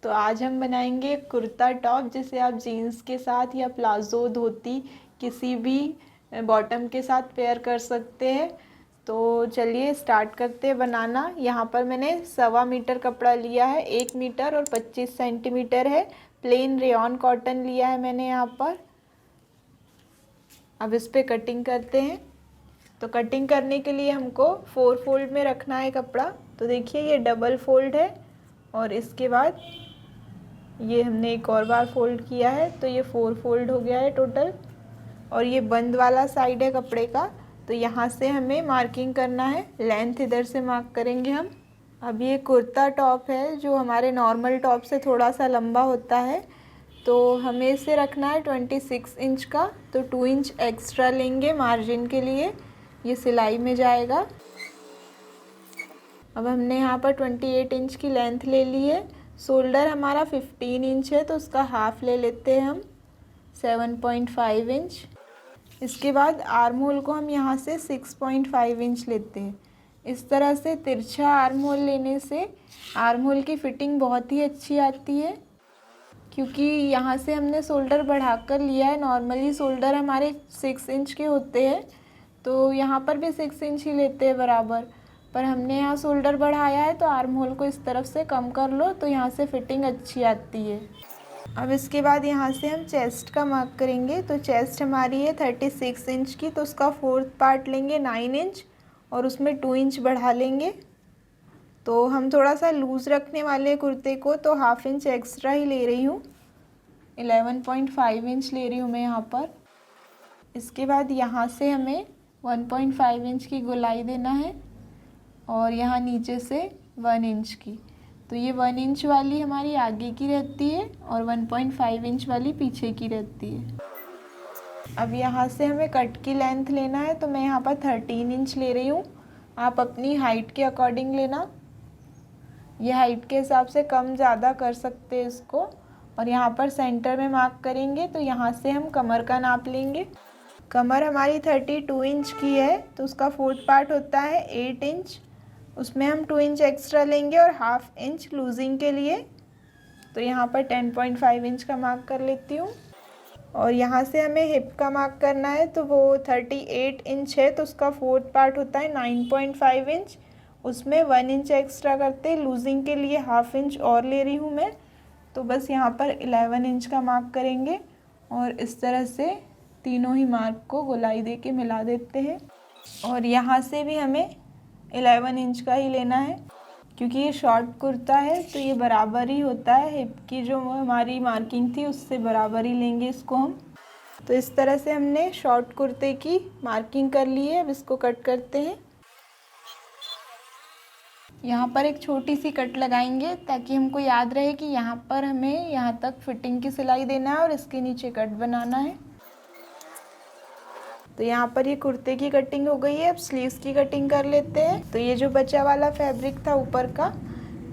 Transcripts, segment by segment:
तो आज हम बनाएंगे कुर्ता टॉप, जिसे आप जीन्स के साथ या प्लाजो धोती किसी भी बॉटम के साथ पेयर कर सकते हैं। तो चलिए स्टार्ट करते हैं बनाना। यहाँ पर मैंने 1.25 मीटर कपड़ा लिया है, 1 मीटर और 25 सेंटीमीटर है। प्लेन रेयॉन कॉटन लिया है मैंने यहाँ पर। अब इस पे कटिंग करते हैं। तो कटिंग करने के लिए हमको 4 फोल्ड में रखना है कपड़ा। तो देखिए ये डबल फोल्ड है और इसके बाद ये हमने एक और बार फोल्ड किया है, तो ये 4 फोल्ड हो गया है टोटल। और ये बंद वाला साइड है कपड़े का, तो यहाँ से हमें मार्किंग करना है। लेंथ इधर से मार्क करेंगे हम। अब ये कुर्ता टॉप है जो हमारे नॉर्मल टॉप से थोड़ा सा लंबा होता है, तो हमें इसे रखना है 26 इंच का। तो 2 इंच एक्स्ट्रा लेंगे मार्जिन के लिए, ये सिलाई में जाएगा। अब हमने यहाँ पर 28 इंच की लेंथ ले ली है। शोल्डर हमारा 15 इंच है, तो उसका हाफ ले लेते हैं हम, 7.5 इंच। इसके बाद आर्म होल को हम यहाँ से 6.5 इंच लेते हैं। इस तरह से तिरछा आर्म होल लेने से आर्म होल की फिटिंग बहुत ही अच्छी आती है, क्योंकि यहाँ से हमने शोल्डर बढ़ाकर लिया है। नॉर्मली शोल्डर हमारे 6 इंच के होते हैं, तो यहाँ पर भी 6 इंच ही लेते हैं बराबर, पर हमने यहाँ शोल्डर बढ़ाया है, तो आर्म होल को इस तरफ से कम कर लो, तो यहाँ से फिटिंग अच्छी आती है। अब इसके बाद यहाँ से हम चेस्ट का मार्क करेंगे। तो चेस्ट हमारी है 36 इंच की, तो उसका 4th पार्ट लेंगे 9 इंच और उसमें 2 इंच बढ़ा लेंगे। तो हम थोड़ा सा लूज़ रखने वाले कुर्ते को, तो हाफ इंच एक्स्ट्रा ही ले रही हूँ, 11.5 इंच ले रही हूँ मैं यहाँ पर। इसके बाद यहाँ से हमें 1.5 इंच की गोलाई देना है और यहाँ नीचे से 1 इंच की। तो ये 1 इंच वाली हमारी आगे की रहती है और 1.5 इंच वाली पीछे की रहती है। अब यहाँ से हमें कट की लेंथ लेना है, तो मैं यहाँ पर 13 इंच ले रही हूँ। आप अपनी हाइट के अकॉर्डिंग लेना, ये हाइट के हिसाब से कम ज़्यादा कर सकते हैं इसको। और यहाँ पर सेंटर में मार्क करेंगे, तो यहाँ से हम कमर का नाप लेंगे। कमर हमारी 32 इंच की है, तो उसका 4th पार्ट होता है 8 इंच, उसमें हम 2 इंच एक्स्ट्रा लेंगे और हाफ इंच लूजिंग के लिए। तो यहाँ पर 10.5 इंच का मार्क कर लेती हूँ। और यहाँ से हमें हिप का मार्क करना है, तो वो 38 इंच है, तो उसका 4th पार्ट होता है 9.5 इंच, उसमें 1 इंच एक्स्ट्रा करते लूजिंग के लिए, हाफ इंच और ले रही हूँ मैं। तो बस यहाँ पर 11 इंच का मार्क करेंगे और इस तरह से तीनों ही मार्क को गोलाई दे के मिला देते हैं। और यहाँ से भी हमें 11 इंच का ही लेना है, क्योंकि ये शॉर्ट कुर्ता है, तो ये बराबर ही होता है हिप की जो हमारी मार्किंग थी उससे बराबर ही लेंगे इसको हम। तो इस तरह से हमने शॉर्ट कुर्ते की मार्किंग कर ली है। अब इसको कट करते हैं। यहाँ पर एक छोटी सी कट लगाएंगे, ताकि हमको याद रहे कि यहाँ पर हमें यहाँ तक फिटिंग की सिलाई देना है और इसके नीचे कट बनाना है। तो यहाँ पर ये कुर्ते की कटिंग हो गई है। अब स्लीव्स की कटिंग कर लेते हैं। तो ये जो बचा वाला फैब्रिक था ऊपर का,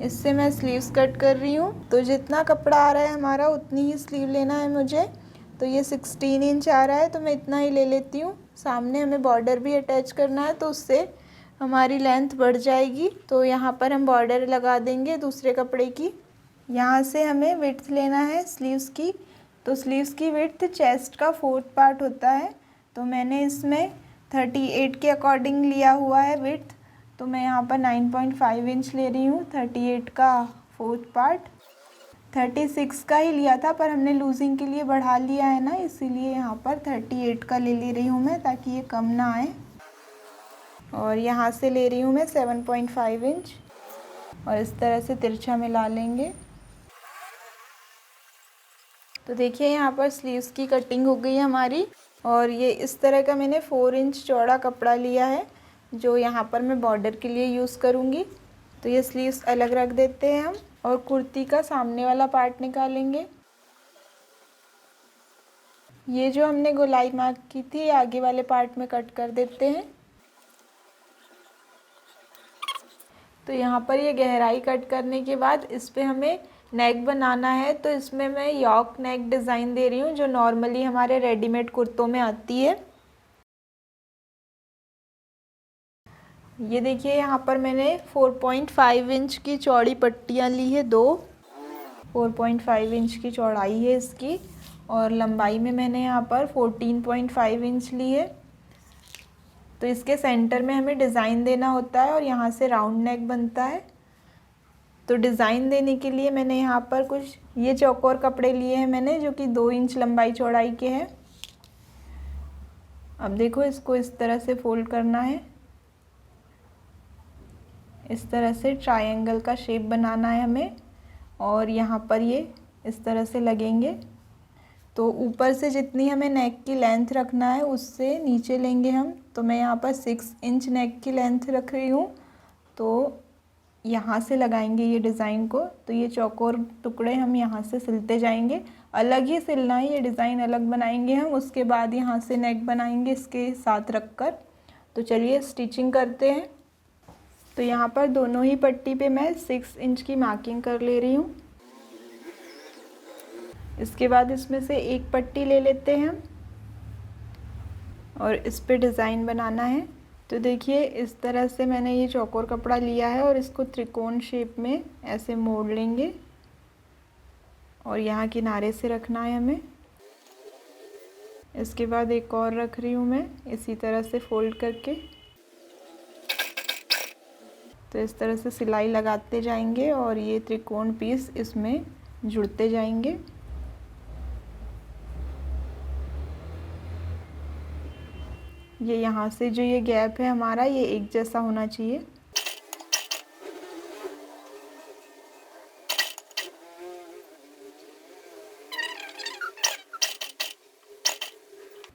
इससे मैं स्लीव्स कट कर रही हूँ। तो जितना कपड़ा आ रहा है हमारा उतनी ही स्लीव लेना है मुझे। तो ये 16 इंच आ रहा है, तो मैं इतना ही ले लेती हूँ। सामने हमें बॉर्डर भी अटैच करना है, तो उससे हमारी लेंथ बढ़ जाएगी। तो यहाँ पर हम बॉर्डर लगा देंगे दूसरे कपड़े की। यहाँ से हमें विड्थ लेना है स्लीव्स की। तो स्लीव्स की विड्थ चेस्ट का 4th पार्ट होता है, तो मैंने इसमें 38 के अकॉर्डिंग लिया हुआ है विड्थ। तो मैं यहाँ पर 9.5 इंच ले रही हूँ। 38 का 4th पार्ट 36 का ही लिया था, पर हमने लूजिंग के लिए बढ़ा लिया है ना, इसीलिए यहाँ पर 38 का ले रही हूँ मैं, ताकि ये कम ना आए। और यहाँ से ले रही हूँ मैं 7.5 इंच और इस तरह से तिरछा मिला लेंगे। तो देखिए यहाँ पर स्लीव्स की कटिंग हो गई हमारी। और ये इस तरह का मैंने 4 इंच चौड़ा कपड़ा लिया है, जो यहाँ पर मैं बॉर्डर के लिए यूज़ करूँगी। तो ये स्लीव्स अलग रख देते हैं हम और कुर्ती का सामने वाला पार्ट निकालेंगे। ये जो हमने गोलाई मार्क की थी आगे वाले पार्ट में कट कर देते हैं। तो यहाँ पर ये गहराई कट करने के बाद इस पे हमें नेक बनाना है। तो इसमें मैं यॉक नेक डिज़ाइन दे रही हूँ, जो नॉर्मली हमारे रेडीमेड कुर्तों में आती है। ये देखिए यहाँ पर मैंने 4.5 इंच की चौड़ी पट्टियाँ ली है 2, 4.5 इंच की चौड़ाई है इसकी, और लंबाई में मैंने यहाँ पर 14.5 इंच ली है। तो इसके सेंटर में हमें डिज़ाइन देना होता है और यहाँ से राउंड नेक बनता है। तो डिज़ाइन देने के लिए मैंने यहाँ पर कुछ ये चौकोर कपड़े लिए हैं मैंने, जो कि 2 इंच लंबाई चौड़ाई के हैं। अब देखो, इसको इस तरह से फोल्ड करना है, इस तरह से ट्रायंगल का शेप बनाना है हमें, और यहाँ पर ये इस तरह से लगेंगे। तो ऊपर से जितनी हमें नेक की लेंथ रखना है उससे नीचे लेंगे हम। तो मैं यहाँ पर 6 इंच नेक की लेंथ रख रही हूँ। तो यहाँ से लगाएंगे ये डिज़ाइन को। तो ये चौकोर टुकड़े हम यहाँ से सिलते जाएंगे, अलग ही सिलना है, ये डिज़ाइन अलग बनाएंगे हम। उसके बाद यहाँ से नेक बनाएंगे इसके साथ रख कर। तो चलिए स्टिचिंग करते हैं। तो यहाँ पर दोनों ही पट्टी पे मैं 6 इंच की मार्किंग कर ले रही हूँ। इसके बाद इसमें से एक पट्टी ले लेते हैं हम और इस पे डिज़ाइन बनाना है। तो देखिए, इस तरह से मैंने ये चौकोर कपड़ा लिया है और इसको त्रिकोण शेप में ऐसे मोड़ लेंगे और यहाँ किनारे से रखना है हमें। इसके बाद एक और रख रही हूँ मैं, इसी तरह से फोल्ड करके। तो इस तरह से सिलाई लगाते जाएंगे और ये त्रिकोण पीस इसमें जुड़ते जाएंगे। ये यहाँ से जो ये गैप है हमारा, ये एक जैसा होना चाहिए।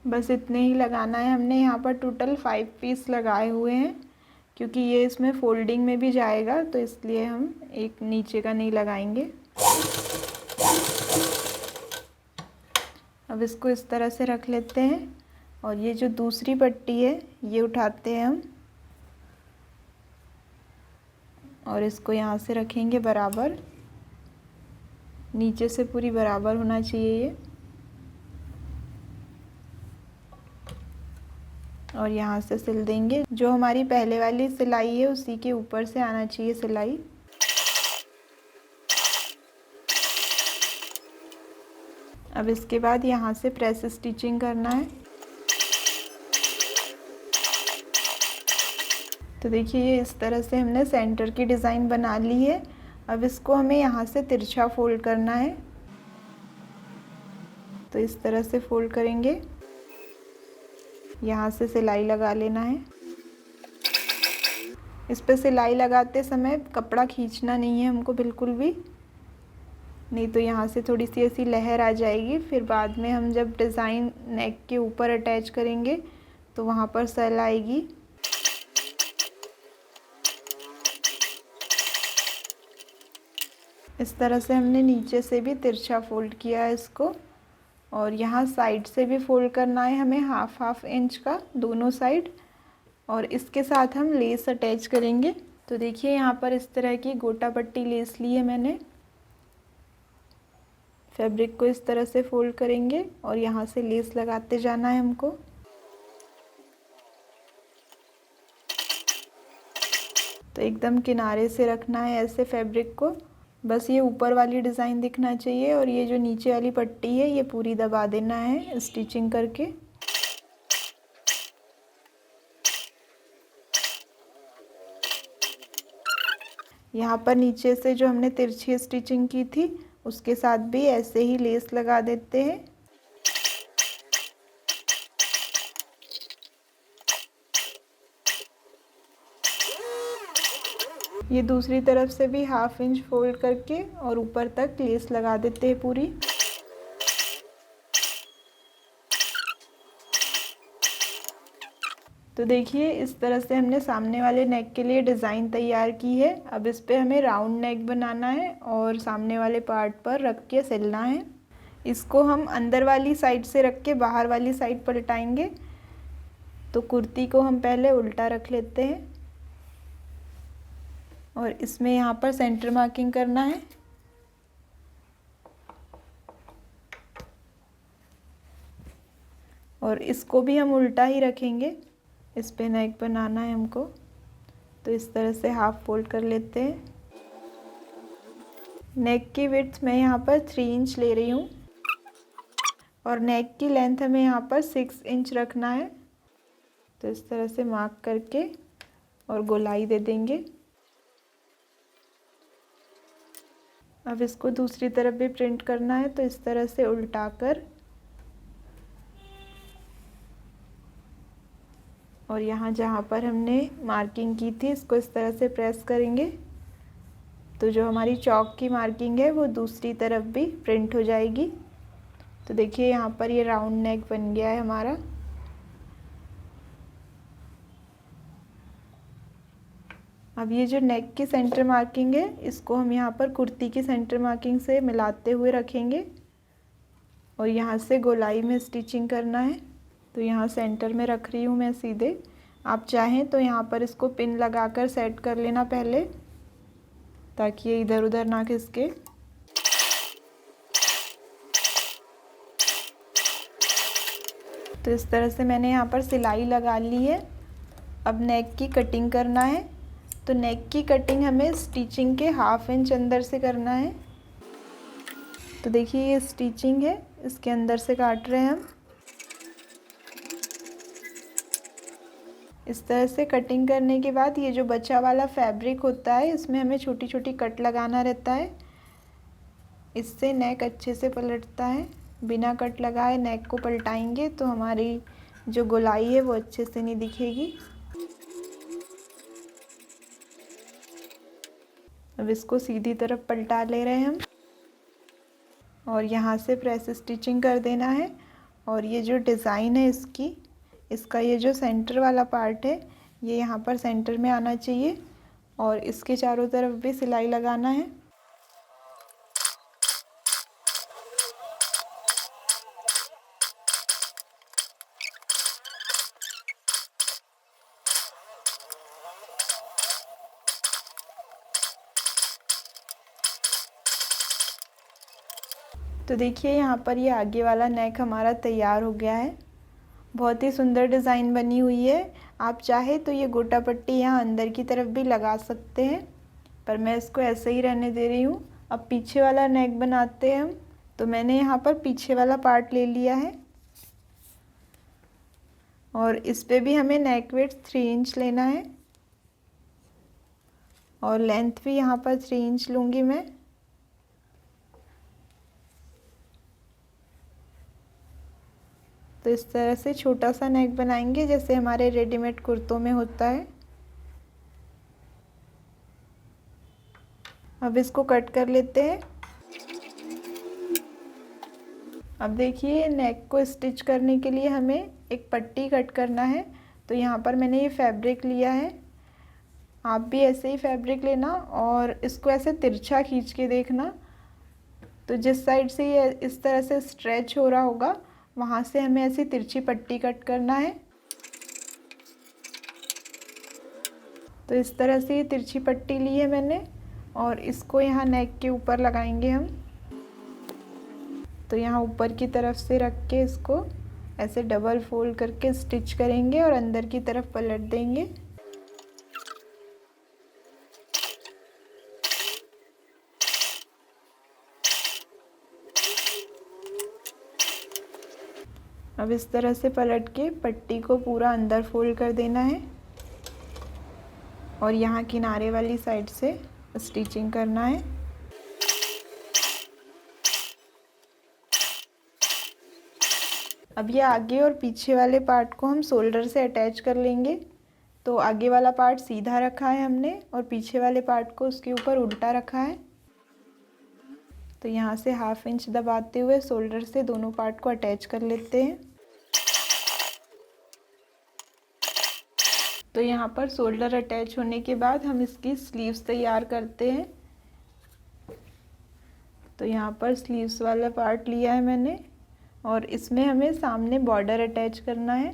बस इतने ही लगाना है हमने। यहाँ पर टोटल 5 पीस लगाए हुए हैं, क्योंकि ये इसमें फोल्डिंग में भी जाएगा, तो इसलिए हम एक नीचे का नहीं लगाएंगे। अब इसको इस तरह से रख लेते हैं और ये जो दूसरी पट्टी है ये उठाते हैं हम और इसको यहाँ से रखेंगे बराबर। नीचे से पूरी बराबर होना चाहिए ये, और यहाँ से सिल देंगे। जो हमारी पहले वाली सिलाई है उसी के ऊपर से आना चाहिए सिलाई। अब इसके बाद यहाँ से प्रेस स्टिचिंग करना है। तो देखिए, ये इस तरह से हमने सेंटर की डिज़ाइन बना ली है। अब इसको हमें यहाँ से तिरछा फोल्ड करना है। तो इस तरह से फोल्ड करेंगे, यहाँ से सिलाई लगा लेना है। इस पे सिलाई लगाते समय कपड़ा खींचना नहीं है हमको बिल्कुल भी, नहीं तो यहाँ से थोड़ी सी ऐसी लहर आ जाएगी। फिर बाद में हम जब डिज़ाइन नेक के ऊपर अटैच करेंगे तो वहाँ पर सल आएगी। इस तरह से हमने नीचे से भी तिरछा फोल्ड किया है इसको, और यहाँ साइड से भी फोल्ड करना है हमें हाफ इंच का दोनों साइड, और इसके साथ हम लेस अटैच करेंगे। तो देखिए, यहाँ पर इस तरह की गोटा पट्टी लेस ली है मैंने। फैब्रिक को इस तरह से फोल्ड करेंगे और यहाँ से लेस लगाते जाना है हमको। तो एकदम किनारे से रखना है ऐसे फैब्रिक को, बस ये ऊपर वाली डिज़ाइन दिखना चाहिए, और ये जो नीचे वाली पट्टी है ये पूरी दबा देना है स्टिचिंग करके। यहाँ पर नीचे से जो हमने तिरछी स्टिचिंग की थी उसके साथ भी ऐसे ही लेस लगा देते हैं। ये दूसरी तरफ से भी हाफ इंच फोल्ड करके और ऊपर तक लेस लगा देते हैं पूरी। तो देखिए, इस तरह से हमने सामने वाले नेक के लिए डिज़ाइन तैयार की है। अब इस पे हमें राउंड नेक बनाना है और सामने वाले पार्ट पर रख के सिलना है। इसको हम अंदर वाली साइड से रख के बाहर वाली साइड पलटाएंगे। तो कुर्ती को हम पहले उल्टा रख लेते हैं और इसमें यहाँ पर सेंटर मार्किंग करना है। और इसको भी हम उल्टा ही रखेंगे, इस पे नेक बनाना है हमको। तो इस तरह से हाफ फोल्ड कर लेते हैं। नेक की विड्थ मैं यहाँ पर 3 इंच ले रही हूँ और नेक की लेंथ हमें यहाँ पर 6 इंच रखना है। तो इस तरह से मार्क करके और गोलाई दे देंगे। अब इसको दूसरी तरफ भी प्रिंट करना है, तो इस तरह से उल्टा कर और यहाँ जहाँ पर हमने मार्किंग की थी इसको इस तरह से प्रेस करेंगे, तो जो हमारी चौक की मार्किंग है वो दूसरी तरफ भी प्रिंट हो जाएगी। तो देखिए यहाँ पर ये राउंड नेक बन गया है हमारा। अब ये जो नेक की सेंटर मार्किंग है इसको हम यहाँ पर कुर्ती की सेंटर मार्किंग से मिलाते हुए रखेंगे और यहाँ से गोलाई में स्टिचिंग करना है। तो यहाँ सेंटर में रख रही हूँ मैं सीधे। आप चाहें तो यहाँ पर इसको पिन लगाकर सेट कर लेना पहले, ताकि ये इधर उधर ना खिसके। तो इस तरह से मैंने यहाँ पर सिलाई लगा ली है। अब नेक की कटिंग करना है। तो नेक की कटिंग हमें स्टिचिंग के 1/2 इंच अंदर से करना है। तो देखिए ये स्टिचिंग है, इसके अंदर से काट रहे हैं हम। इस तरह से कटिंग करने के बाद ये जो बचा वाला फैब्रिक होता है इसमें हमें छोटी छोटी कट लगाना रहता है। इससे नेक अच्छे से पलटता है। बिना कट लगाए नेक को पलटाएंगे तो हमारी जो गोलाई है वो अच्छे से नहीं दिखेगी। अब इसको सीधी तरफ पलटा ले रहे हैं हम और यहाँ से प्रेस स्टिचिंग कर देना है। और ये जो डिज़ाइन है इसका ये जो सेंटर वाला पार्ट है ये यहाँ पर सेंटर में आना चाहिए और इसके चारों तरफ भी सिलाई लगाना है। तो देखिए यहाँ पर ये आगे वाला नेक हमारा तैयार हो गया है। बहुत ही सुंदर डिज़ाइन बनी हुई है। आप चाहे तो ये गोटा पट्टी यहाँ अंदर की तरफ भी लगा सकते हैं, पर मैं इसको ऐसे ही रहने दे रही हूँ। अब पीछे वाला नेक बनाते हैं हम। तो मैंने यहाँ पर पीछे वाला पार्ट ले लिया है और इस पे भी हमें नेक विड्थ 3 इंच लेना है और लेंथ भी यहाँ पर 3 इंच लूँगी मैं। तो इस तरह से छोटा सा नेक बनाएंगे जैसे हमारे रेडीमेड कुर्तों में होता है। अब इसको कट कर लेते हैं। अब देखिए नेक को स्टिच करने के लिए हमें एक पट्टी कट करना है। तो यहाँ पर मैंने ये फैब्रिक लिया है। आप भी ऐसे ही फैब्रिक लेना और इसको ऐसे तिरछा खींच के देखना। तो जिस साइड से ये इस तरह से स्ट्रेच हो रहा होगा वहाँ से हमें ऐसी तिरछी पट्टी कट करना है। तो इस तरह से ये तिरछी पट्टी ली है मैंने और इसको यहाँ नेक के ऊपर लगाएंगे हम। तो यहाँ ऊपर की तरफ से रख के इसको ऐसे डबल फोल्ड करके स्टिच करेंगे और अंदर की तरफ पलट देंगे। अब इस तरह से पलट के पट्टी को पूरा अंदर फोल्ड कर देना है और यहाँ किनारे वाली साइड से स्टिचिंग करना है। अब ये आगे और पीछे वाले पार्ट को हम शोल्डर से अटैच कर लेंगे। तो आगे वाला पार्ट सीधा रखा है हमने और पीछे वाले पार्ट को उसके ऊपर उल्टा रखा है। तो यहाँ से 1/2 इंच दबाते हुए शोल्डर से दोनों पार्ट को अटैच कर लेते हैं। तो यहाँ पर शोल्डर अटैच होने के बाद हम इसकी स्लीव्स तैयार करते हैं। तो यहाँ पर स्लीव्स वाला पार्ट लिया है मैंने और इसमें हमें सामने बॉर्डर अटैच करना है।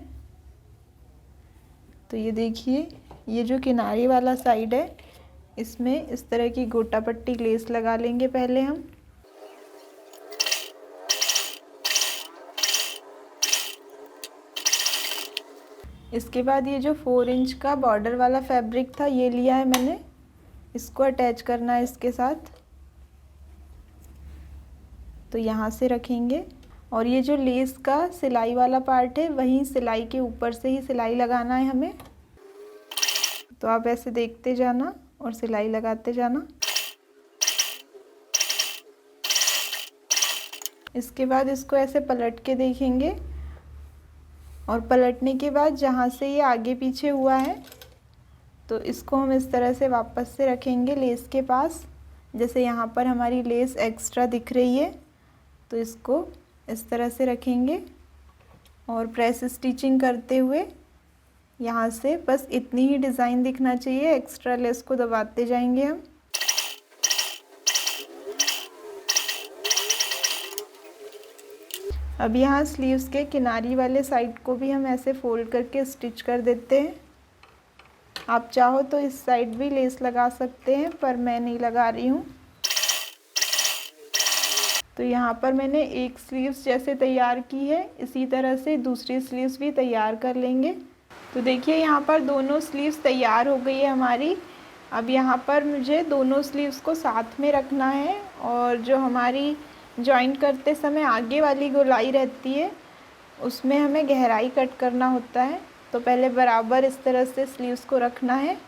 तो ये देखिए ये जो किनारे वाला साइड है इसमें इस तरह की गोटा पट्टी लेस लगा लेंगे पहले हम। इसके बाद ये जो 4 इंच का बॉर्डर वाला फैब्रिक था ये लिया है मैंने, इसको अटैच करना है इसके साथ। तो यहाँ से रखेंगे। और ये जो लेस का सिलाई वाला पार्ट है वहीं सिलाई के ऊपर से ही सिलाई लगाना है हमें। तो आप ऐसे देखते जाना और सिलाई लगाते जाना। इसके बाद इसको ऐसे पलट के देखेंगे और पलटने के बाद जहाँ से ये आगे पीछे हुआ है तो इसको हम इस तरह से वापस से रखेंगे लेस के पास। जैसे यहाँ पर हमारी लेस एक्स्ट्रा दिख रही है तो इसको इस तरह से रखेंगे और प्रेस स्टिचिंग करते हुए यहाँ से बस इतनी ही डिज़ाइन दिखना चाहिए, एक्स्ट्रा लेस को दबाते जाएंगे हम। अब यहाँ स्लीव्स के किनारी वाले साइड को भी हम ऐसे फोल्ड करके स्टिच कर देते हैं। आप चाहो तो इस साइड भी लेस लगा सकते हैं पर मैं नहीं लगा रही हूँ। तो यहाँ पर मैंने एक स्लीव्स जैसे तैयार की है, इसी तरह से दूसरी स्लीव्स भी तैयार कर लेंगे। तो देखिए यहाँ पर दोनों स्लीव्स तैयार हो गई है हमारी। अब यहाँ पर मुझे दोनों स्लीव्स को साथ में रखना है और जो हमारी जॉइंट करते समय आगे वाली गोलाई रहती है उसमें हमें गहराई कट करना होता है। तो पहले बराबर इस तरह से स्लीव्स को रखना है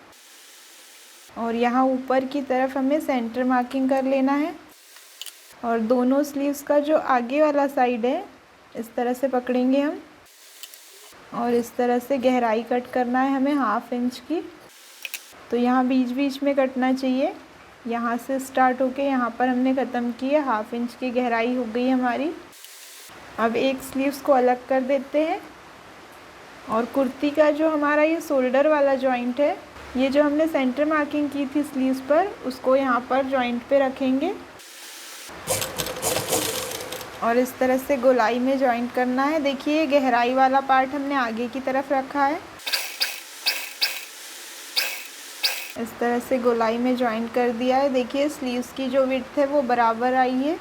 और यहाँ ऊपर की तरफ हमें सेंटर मार्किंग कर लेना है। और दोनों स्लीव्स का जो आगे वाला साइड है इस तरह से पकड़ेंगे हम और इस तरह से गहराई कट करना है हमें 1/2 इंच की। तो यहाँ बीच बीच में कटना चाहिए। यहाँ से स्टार्ट होके यहाँ पर हमने ख़त्म की है, 1/2 इंच की गहराई हो गई हमारी। अब एक स्लीव्स को अलग कर देते हैं और कुर्ती का जो हमारा ये शोल्डर वाला जॉइंट है, ये जो हमने सेंटर मार्किंग की थी स्लीव्स पर, उसको यहाँ पर जॉइंट पे रखेंगे और इस तरह से गोलाई में जॉइंट करना है। देखिए गहराई वाला पार्ट हमने आगे की तरफ रखा है, इस तरह से गोलाई में जॉइंट कर दिया है। देखिए स्लीव्स की जो विड्थ है वो बराबर आई है।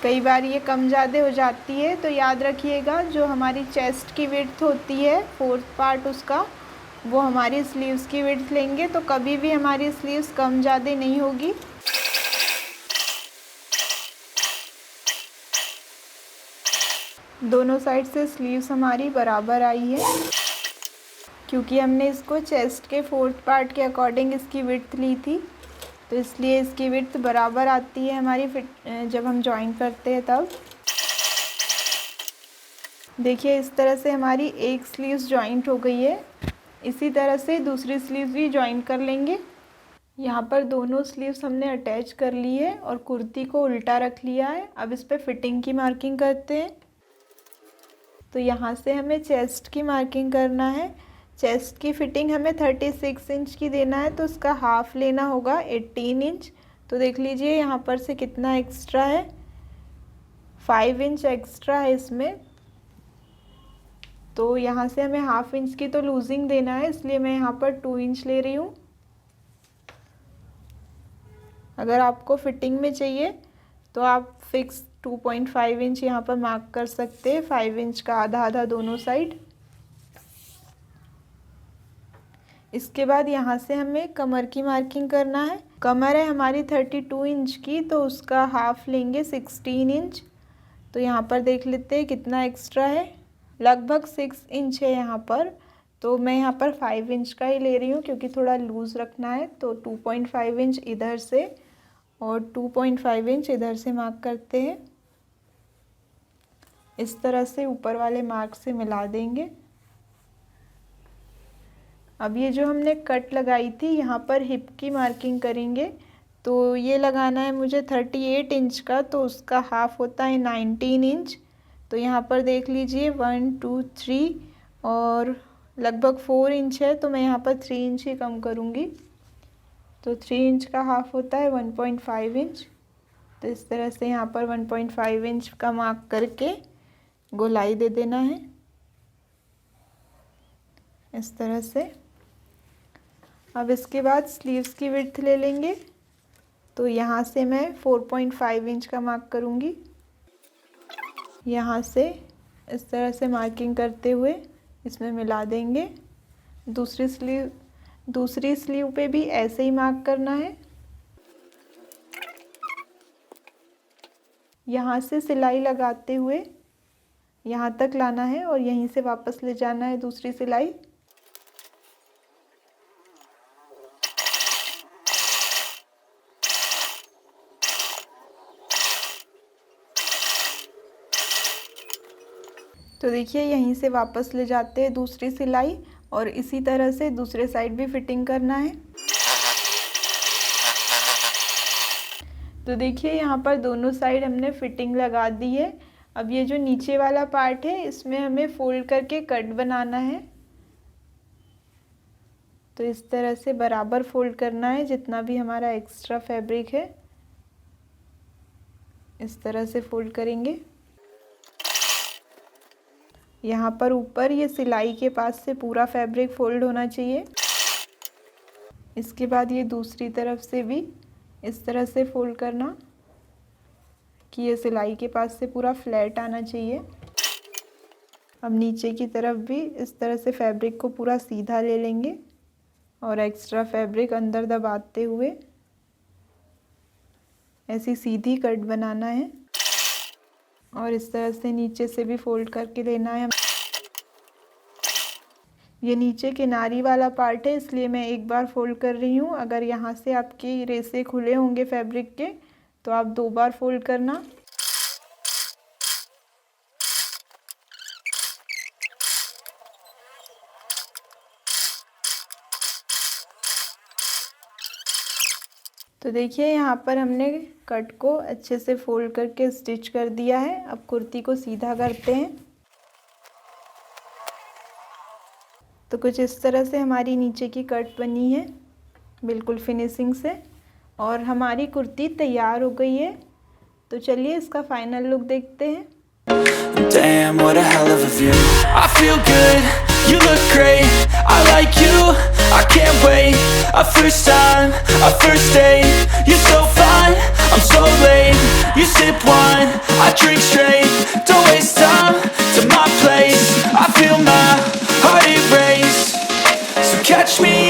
कई बार ये कम ज़्यादा हो जाती है तो याद रखिएगा जो हमारी चेस्ट की विड्थ होती है 4th पार्ट उसका, वो हमारी स्लीव्स की विड्थ लेंगे तो कभी भी हमारी स्लीव्स कम ज़्यादा नहीं होगी। दोनों साइड से स्लीव्स हमारी बराबर आई है क्योंकि हमने इसको चेस्ट के 4th पार्ट के अकॉर्डिंग इसकी विड्थ ली थी, तो इसलिए इसकी विड्थ बराबर आती है हमारी जब हम जॉइन करते हैं तब। देखिए इस तरह से हमारी एक स्लीव्स जॉइंट हो गई है। इसी तरह से दूसरी स्लीव्स भी जॉइंट कर लेंगे। यहाँ पर दोनों स्लीव्स हमने अटैच कर ली है और कुर्ती को उल्टा रख लिया है। अब इस पर फिटिंग की मार्किंग करते हैं। तो यहाँ से हमें चेस्ट की मार्किंग करना है। चेस्ट की फिटिंग हमें 36 इंच की देना है तो उसका हाफ लेना होगा 18 इंच। तो देख लीजिए यहाँ पर से कितना एक्स्ट्रा है, 5 इंच एक्स्ट्रा है इसमें। तो यहाँ से हमें 1/2 इंच की तो लूजिंग देना है, इसलिए मैं यहाँ पर 2 इंच ले रही हूँ। अगर आपको फिटिंग में चाहिए तो आप फिक्स 2.5 इंच यहाँ पर मार्क कर सकते हैं, 5 इंच का आधा आधा दोनों साइड। इसके बाद यहाँ से हमें कमर की मार्किंग करना है। कमर है हमारी 32 इंच की तो उसका हाफ लेंगे 16 इंच। तो यहाँ पर देख लेते हैं कितना एक्स्ट्रा है, लगभग 6 इंच है यहाँ पर। तो मैं यहाँ पर 5 इंच का ही ले रही हूँ क्योंकि थोड़ा लूज़ रखना है। तो 2.5 इंच इधर से और 2.5 इंच इधर से मार्क करते हैं। इस तरह से ऊपर वाले मार्क से मिला देंगे। अब ये जो हमने कट लगाई थी यहाँ पर हिप की मार्किंग करेंगे। तो ये लगाना है मुझे 38 इंच का, तो उसका हाफ होता है 19 इंच। तो यहाँ पर देख लीजिए 1 2 3 और लगभग 4 इंच है, तो मैं यहाँ पर 3 इंच ही कम करूँगी। तो 3 इंच का हाफ होता है 1.5 इंच। तो इस तरह से यहाँ पर 1.5 इंच का मार्क करके गोलाई दे देना है इस तरह से। अब इसके बाद स्लीव्स की विड्थ ले लेंगे। तो यहाँ से मैं 4.5 इंच का मार्क करूँगी। यहाँ से इस तरह से मार्किंग करते हुए इसमें मिला देंगे। दूसरी स्लीव पे भी ऐसे ही मार्क करना है। यहाँ से सिलाई लगाते हुए यहाँ तक लाना है और यहीं से वापस ले जाना है दूसरी सिलाई। तो देखिए यहीं से वापस ले जाते हैं दूसरी सिलाई और इसी तरह से दूसरे साइड भी फिटिंग करना है। तो देखिए यहाँ पर दोनों साइड हमने फिटिंग लगा दी है। अब ये जो नीचे वाला पार्ट है इसमें हमें फोल्ड करके कट बनाना है। तो इस तरह से बराबर फोल्ड करना है, जितना भी हमारा एक्स्ट्रा फैब्रिक है इस तरह से फोल्ड करेंगे। यहाँ पर ऊपर ये सिलाई के पास से पूरा फैब्रिक फोल्ड होना चाहिए। इसके बाद ये दूसरी तरफ से भी इस तरह से फोल्ड करना कि ये सिलाई के पास से पूरा फ्लैट आना चाहिए। अब नीचे की तरफ भी इस तरह से फैब्रिक को पूरा सीधा ले लेंगे और एक्स्ट्रा फैब्रिक अंदर दबाते हुए ऐसी सीधी कट बनाना है और इस तरह से नीचे से भी फोल्ड करके लेना है। ये नीचे किनारी वाला पार्ट है इसलिए मैं एक बार फोल्ड कर रही हूँ। अगर यहाँ से आपके रेसे खुले होंगे फैब्रिक के तो आप 2 बार फोल्ड करना। तो देखिए यहाँ पर हमने कट को अच्छे से फोल्ड करके स्टिच कर दिया है। अब कुर्ती को सीधा करते हैं। तो कुछ इस तरह से हमारी नीचे की कट बनी है बिल्कुल फिनिशिंग से और हमारी कुर्ती तैयार हो गई है। तो चलिए इसका फाइनल लुक देखते हैं। Damn, what a hell of a view. I feel good, you look great, I like you, I can't wait. A first time, a first date, you're so fine, I'm so late. You sip wine, I drink straight, don't waste time to my place. I feel my heart erase, so catch me